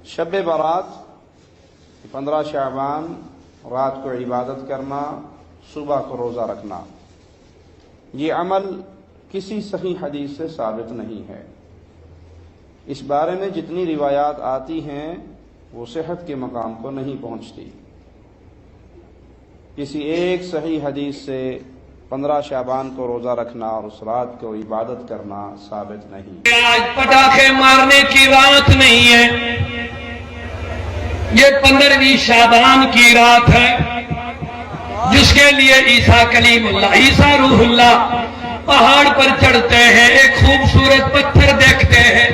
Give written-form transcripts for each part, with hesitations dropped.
شب برات 15 شعبان رات کو عبادت کرنا، صبح کو روزہ رکھنا، یہ عمل کسی صحیح حدیث سے ثابت نہیں ہے۔ اس بارے میں جتنی روایات آتی ہیں وہ صحت کے مقام کو نہیں پہنچتی۔ کسی ایک صحیح حدیث سے 15 شعبان کو روزہ رکھنا اور اس رات کو عبادت کرنا ثابت نہیں۔ آج پٹاخے مارنے کی رات نہیں ہے، یہ 15ویں شعبان کی رات ہے جس کے لیے عیسیٰ کلیم اللہ، عیسیٰ روح اللہ پہاڑ پر چڑھتے ہیں، ایک خوبصورت پتھر دیکھتے ہیں۔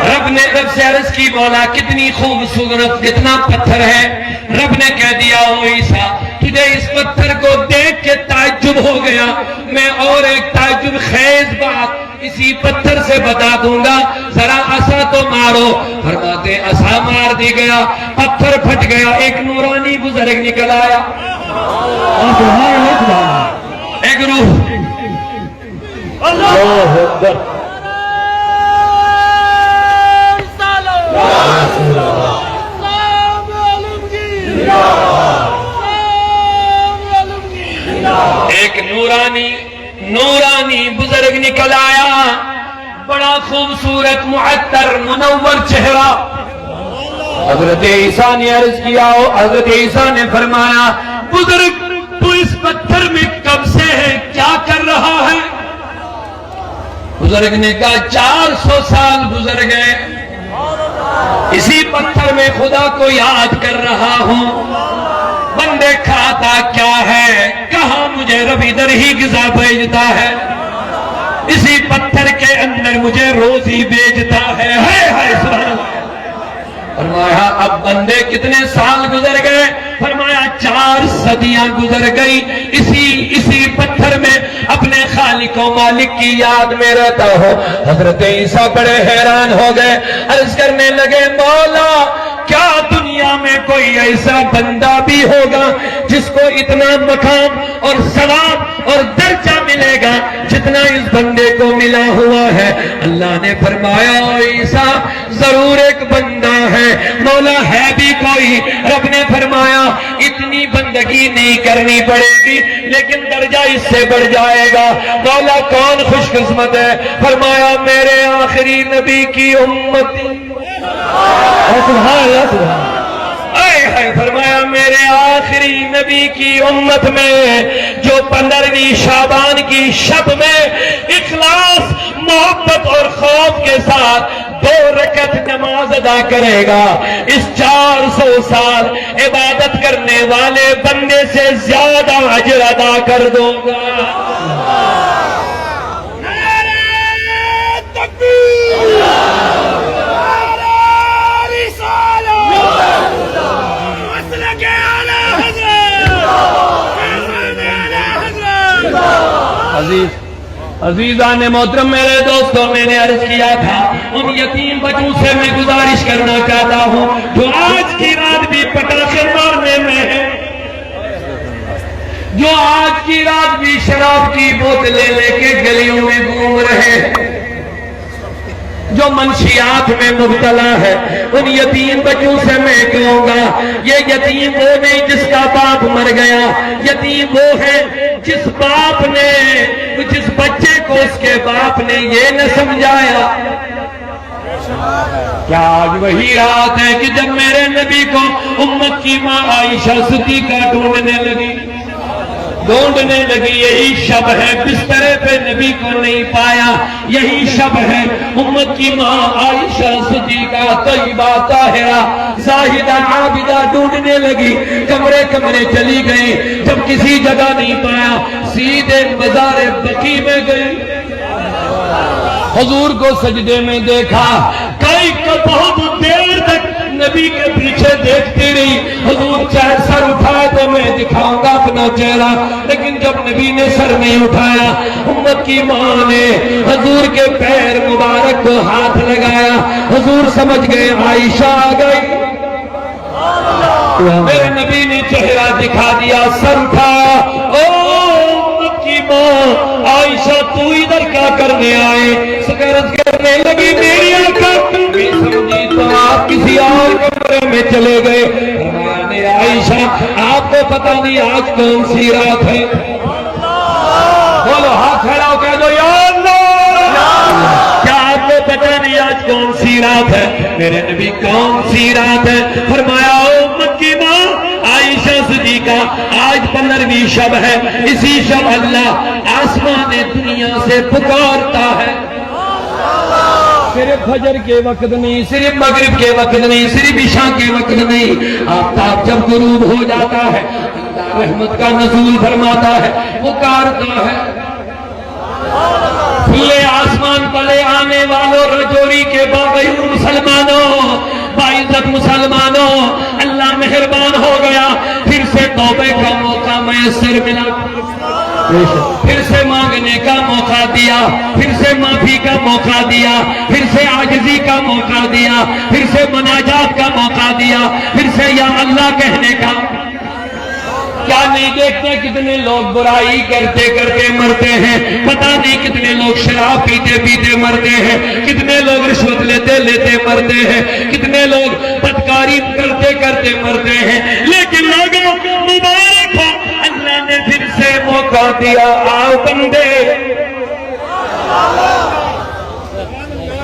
رب سے عرض کی، مولا کتنی خوبصورت کتنا پتھر ہے۔ رب نے کہہ دیا، او عیسیٰ تجھے اس پتھر کو دیکھ کے تعجب ہو گیا، میں اور ایک تعجب خیز بات اسی پتھر سے بتا دوں گا، ذرا عصا تو مارو۔ فرماتے عصا مار دی گیا، پتھر پھٹ گیا، ایک نورانی بزرگ نکل آیا، ایک روح ایک نورانی بزرگ نکل آیا، بڑا خوبصورت معطر منور چہرہ۔ حضرت عیسیٰ نے عرض کیا، حضرت عیسیٰ نے فرمایا، بزرگ تو اس پتھر میں کب سے ہے، کیا کر رہا ہے؟ بزرگ نے کہا 400 سال گزر گئے، اسی پتھر میں خدا کو یاد کر رہا ہوں۔ بندے کھاتا کیا ہے، کہاں مجھے رب ادھر ہی غذا بھیجتا ہے، اسی پتھر کے اندر مجھے روزی بھیجتا ہے۔ سبحان اللہ۔ فرمایا اب بندے کتنے سال گزر گئے؟ فرمایا 4 صدیاں گزر گئی، اسی پتھر میں اپنے خالق و مالک کی یاد میں رہتا ہو۔ حضرت عیسیٰ بڑے حیران ہو گئے، عرض کرنے لگے، مولا کیا دنیا میں کوئی ایسا بندہ بھی ہوگا جس کو اتنا مقام اور ثواب اور درجہ ملے گا جتنا اس بندے کو ملا ہوا ہے؟ اللہ نے فرمایا، عیسیٰ ضرور ایک بندہ ہے۔ مولا ہے بھی کوئی؟ رب نے فرمایا، اتنی بندگی نہیں کرنی پڑے گی لیکن درجہ اس سے بڑھ جائے گا۔ مولا کون خوش قسمت ہے؟ فرمایا، میرے آخری نبی کی امتی۔ فرمایا، میرے آخری نبی کی امت میں جو 15ویں شعبان کی شب میں اخلاص، محبت اور خوف کے ساتھ 2 رکعت نماز ادا کرے گا، اس 400 سال عبادت کرنے والے بندے سے زیادہ اجر ادا کر دوں گا۔ عزیزان محترم، میرے دوستوں، میں نے عرض کیا تھا ان یتیم بچوں سے میں گزارش کرنا چاہتا ہوں جو آج کی رات بھی پٹاخے مارنے میں ہے، جو آج کی رات بھی شراب کی بوتلیں لے کے گلیوں میں گھوم رہے ہیں، جو منشیات میں مبتلا ہے، ان یتیم بچوں سے میں کہوں گا، یہ یتیم وہ نہیں جس کا باپ مر گیا، یتیم وہ ہے جس بچے کو اس کے باپ نے یہ نہ سمجھایا۔ کیا آج وہی رات ہے کہ جب میرے نبی کو امت کی ماں عائشہ صدیقہ ڈھونڈنے لگی، یہی شب ہے، بسترے پہ نبی کو نہیں پایا، یہی شب ہے، امت کی ماں عائشہ صدیقہ طیبہ طاہرہ زاہدہ عابدہ ڈھونڈنے لگی، کمرے کمرے چلی گئی، جب کسی جگہ نہیں پایا سیدھے مزار بقیع میں گئی، حضور کو سجدے میں دیکھا، کئی بہت دیر تک نبی کے پیچھے دیکھتی رہی، حضور چاہے سر اٹھائے تو میں دکھاؤں گا اپنا چہرہ، لیکن جب نبی نے سر نہیں اٹھایا، امت کی ماں نے حضور کے پیر مبارک کو ہاتھ لگایا، حضور سمجھ گئے عائشہ آ گئی، میرے نبی نے چہرہ دکھا دیا، سر اٹھایا، امت کی ماں عائشہ تو ادھر کیا کرنے آئے؟ سکرت کرنے لگی، میری آنکھیں سمجھی تو آپ پتہ نہیں آج کون سی رات ہے؟ بولو ہاتھ پھیلاؤ کہہ دو یا اللہ، کیا آپ کو پتہ نہیں آج کون سی رات ہے؟ میرے نبی کون سی رات ہے؟ فرمایا او مکی ماں عائشہ صدیقہ آج 15ویں شب ہے، اسی شب اللہ آسمان دنیا سے پکارتا ہے۔ صرف فجر کے وقت نہیں، صرف مغرب کے وقت نہیں، صرف عشاء کے وقت نہیں، آفتاب جب غروب ہو جاتا ہے اللہ رحمت کا نزول فرماتا ہے، پکارتا ہے۔ کھلے آسمان تلے آنے والوں، رجوری کے باغیور مسلمانوں، باعزت مسلمانوں، اللہ مہربان ہو گیا، پھر سے توبے کا موقع میسر ملا، پھر سے مانگنے کا موقع دیا، پھر سے معافی کا موقع دیا، پھر سے عاجزی کا موقع دیا، پھر سے مناجات کا موقع دیا، پھر سے یا اللہ کہنے کا۔ کیا نہیں دیکھتے کتنے لوگ برائی کرتے کرتے مرتے ہیں، پتہ نہیں کتنے لوگ شراب پیتے پیتے مرتے ہیں، کتنے لوگ رشوت لیتے لیتے مرتے ہیں، کتنے لوگ بدکاری کرتے کرتے مرتے ہیں، لیکن لوگوں مبارک ہو اللہ نے پھر سے موقع دیا۔ آؤ بندے،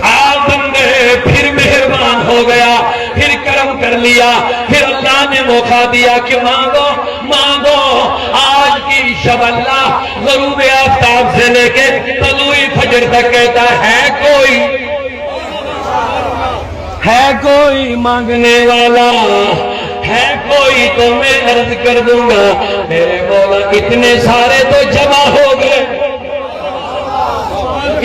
آؤ بندے، پھر مہربان ہو گیا، پھر کرم کر لیا، پھر اللہ نے موقع دیا کہ مانگو مانگو۔ آج کی شب اللہ غروب آفتاب سے لے کے طلوع فجر تک کہتا ہے کوئی مانگنے والا ہے کوئی تو میں عرض کر دوں گا۔ میرے مولا اتنے سارے تو جمع ہو گئے،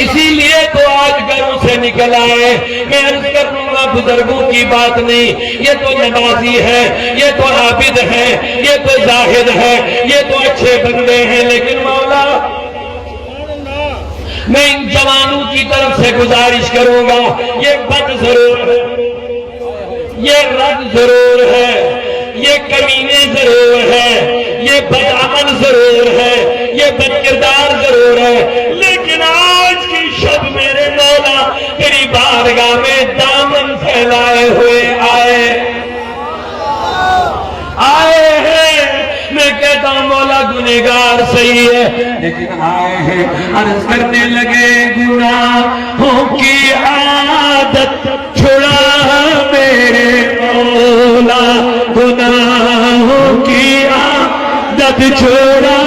اسی لیے تو آج گھروں سے نکل آئے۔ میں عرض کر دوں گا بزرگوں کی بات نہیں، یہ تو نمازی ہے، یہ تو عابد ہے، یہ تو زاہد ہے، یہ تو اچھے بندے ہیں، لیکن مولا میں ان جوانوں کی طرف سے گزارش کروں گا، یہ بد ضرور ہے، یہ رد ضرور ہے، یہ کمینے ضرور ہے، یہ بدعمل ضرور ہے، یہ بد کردار ضرور ہے، لیکن آج کی شب میرے مولا تیری بارگاہ میں دامن پھیلائے ہوئے آئے ہیں۔ میں کہتا ہوں مولا گنہگار صحیح ہے، لیکن آئے ہیں، عرض کرنے لگے گناہوں کی عادت چھڑا میرے مولا، گناہوں کی عادت چھوڑا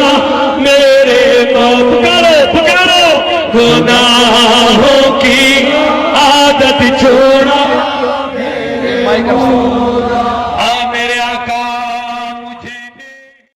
میرے مولا، پکارو گناہوں کی عادت چھوڑا۔